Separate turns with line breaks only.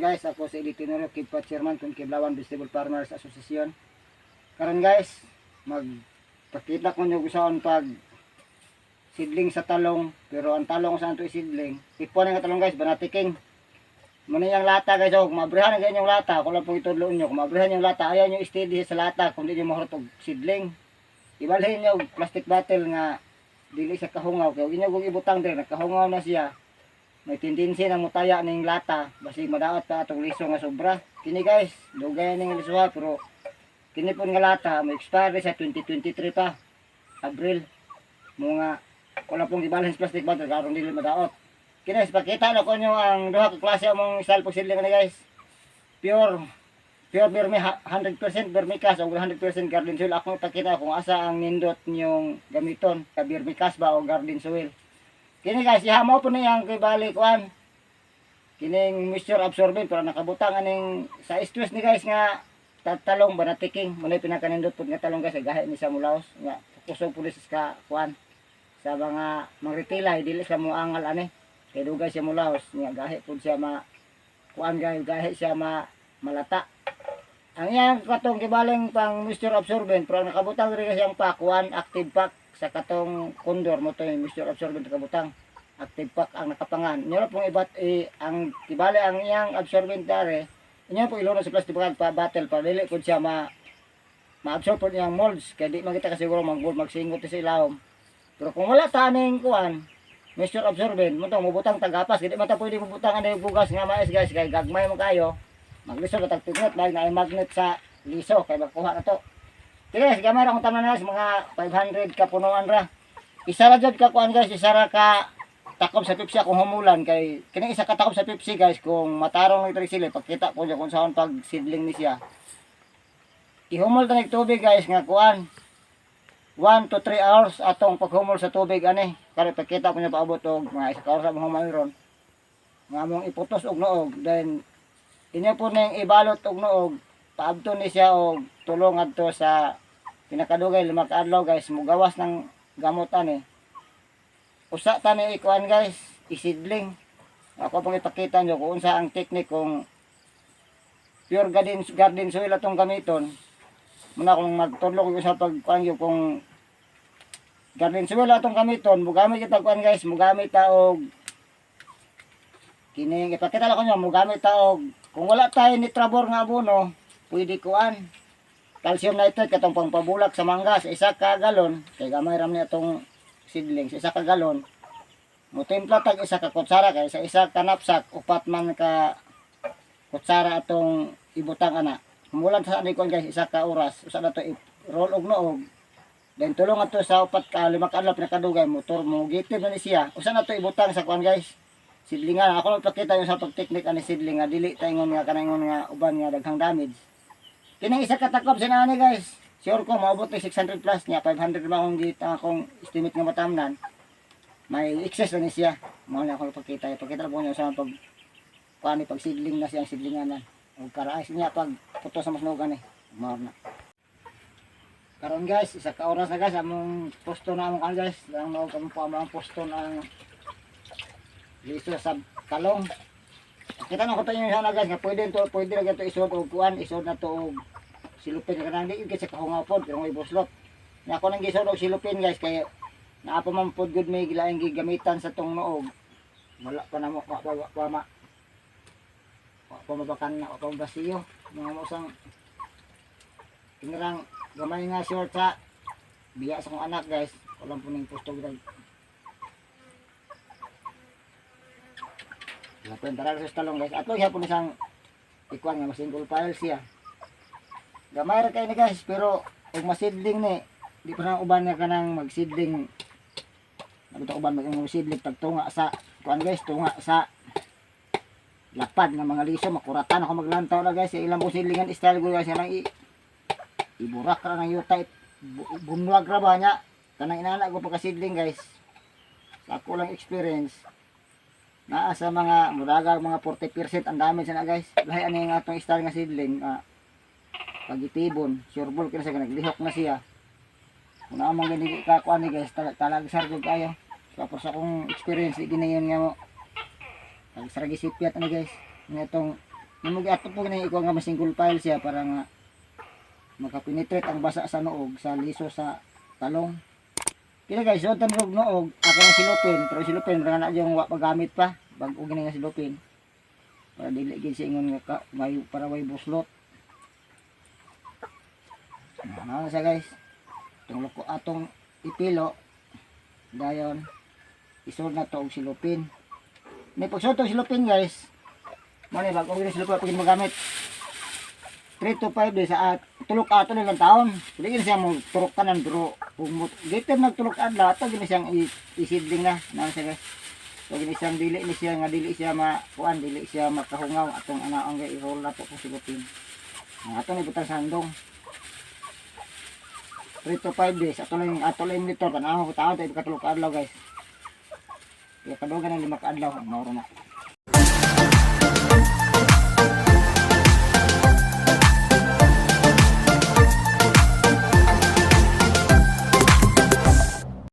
guys, ako si Elitinoro Kidpat Chairman kung Kiblawan Vegetable Farmers Association. Karon guys, magpakita ko nyo gusaon pag sidling sa talong, pero ang talong sa ito isidling. Ipon ang talong guys, banatiking. Muna yung lata guys, kung mabrihan ang ganyang lata, kung lang pong itudloon nyo, kung mabrihan yung lata, ayaw nyo steady sa lata, kung di nyo mahurot sidling. Ibalhin nyo plastic bottle nga dili sa kahungaw, kaya inyo kung ibutang din, nakahungaw na siya. May tendency na mutaya ning lata, basig madaot pa atong liso nga sobra. Kini guys, dugay ning lisuha pero kini pun nga lata may expire sa 2023 pa. Abril. Mga wala pong gibalance plastic bottle karon dili madaot. Kini pakita na ko nyo ang duha ka klase among style posiling ni guys. Pure vermi 100% vermicast o 100% garden soil. Ako pakita kung asa ang nindot nyong gamiton, ka vermicast ba o garden soil. Kini guys, ihamaw po niyang kibali kuan. Kining moisture absorbent pero nakabutang aning sa stress ni guys nga talong banatiking. Muna pinakanindot po nga talong guys, gahe ni sa mulaos nga kusog pulis ka kuan. Sa mga mangritilay dili sa moangal ani. Kay dugay siya mulaos nga gahe pud siya kuan guys, gahe siya malata. Ang iyang katong kibaling pang moisture absorbent pero nakabutang rin siyang pakuan active pack sa katong condor mo to yung moisture absorbent kabutang active pack ang nakapangan inyo na pong ang kibali ang iyang absorbent dare inyo po iluno sa plastic bag pa bottle pa dili kun siya ma-absorb po niyang molds kaya di makita ka siguro magsingot sa ilawom pero kung wala taning kuan moisture absorbent mo to mubutang tagapas hindi man ta pwede mubutang ano yung bugas nga mais guys kay gagmay mo kayo magliso na tagtignet na ay magnet sa liso kay magkuha na to. Guys, gamay ra kung tanan na mga 500 ka punuan ra. Isa ra jud ka kuan guys, isa ra ka takob sa Pepsi kung humulan kay kini isa ka takob sa Pepsi guys kung matarong ni sila pagkita ko kung saan pag seedling ni siya. Ihumol ta nig tubig guys nga kuan 1 to 3 hours atong paghumol sa tubig ani. Kaya pagkita ko niya paabot og mga isa ka oras ang humol ron. Nga mong iputos og noog then inyo po ning ibalot og noog paabto ni siya og tulong adto sa pinakadugay 5 ka adlaw guys mugawas ng gamot ani usa ta ni ikuan guys isidling ako pong ipakita nyo kung unsa ang technique kung pure garden soil atong gamiton muna kung magtudlo ko sa pagkuan kung garden soil atong gamiton mugamit kita kuan guys mugamit ta og kining ipakita lang ko nyo mugamit ta og kung wala tayo ni trabor nga abono pwede kuan calcium nitrate katong pangpabulak sa mangga sa isa ka galon kay gamay ram niya itong seedling sa isa ka galon mo timpla tag isa ka kutsara kay sa isa ka knapsack upat man ka kutsara atong ibutang ana mulan sa ani kon guys isa ka oras usa na to i-roll og noog then tulong ato sa upat ka 5 ka adlaw pinakadugay motor mo gitib na ni siya usa na to ibutang sa kuan guys sidlingan ako magpakita yung sa pag-technique ani sidling nga dili taingon nga kanangon nga uban nga daghang damage. Kining isa ka takob sinani guys. Sure ko maabot ni 600 plus niya 500 ba kung gita akong estimate nga matamnan. May excess na ni siya. Mao na ako magpakita. Ipakita po niyo sa pag kuani pag sidling na siyang sidlinganan. Og karaay niya pag puto sa masnugan ni. Mao na. Karon guys, isa ka oras na guys among posto na among guys. Lang mao kamo pa among posto ng liso sa talong. Kita na ko tayo yung guys nga pwede na ito isod o kuan isod na to og silupin kanang di kasi kahungaw pod pero may buslot. Nya ako nang gisod og silupin guys kay naa pa man pod good may gilaing gigamitan sa tong noog. Wala pa na mo mabakan na ako basiyo. Mga usang kinarang gamay nga short sa biya sa kong anak guys. Walang po ning posto guys. Lapin tara sa talong guys. Ato ihapon isang ikuan nga single file siya. Gamay ra kay ni guys pero og masidling ni di pa na uban nga kanang magsidling. Nabito uban magsidling tagtunga sa kuan guys, tunga sa lapad nga mga liso makuratan ako maglantaw na guys. Ilang po sidlingan style ko guys nang iburak ra ng yuta bumwag ra ba nya kanang inana ko pagkasidling guys. Sa ako lang experience naa sa mga mudagang mga 40% ang damage na guys. Lahi ani nga atong style nga seedling pagitibon, sureball kina sa naglihok na siya. Kung naman gani ka kuan ni guys, talag sargog kayo. Tapos akong experience di ginayon nga mo. Tag saragi sipiat ani guys. Nga tong Namugi ato po gani ikaw nga ma-single file siya para nga makapenetrate ang basa sa noog sa liso sa talong. Kaya guys, so tanrog noog, ako ng silupin, pero silupin para na yung pagamit pa, bago gani nga silupin. Para dili gid siya ingon nga may para way buslot. Ano siya guys? Itong ko atong ipilo dayon isod na to og silupin. May pagsud og silupin guys. Mo ni bago gani silupin pag magamit. 3 to 5 days sa tulok ato lang taon. Dili siya mo turok kanan pero kung dito nagtulok adlaw ato gini siyang isidling na. Ano siya guys? So gini siyang dili ni siya nga dili siya makuan, dili siya makahungaw atong anaong i-roll na to kung silupin. Ato ni butang sandong. 3 to 5 days ato lang nito tanaw ko taon tayo katulog adlaw guys. Kaya kadugan ng 5 adlaw mao na.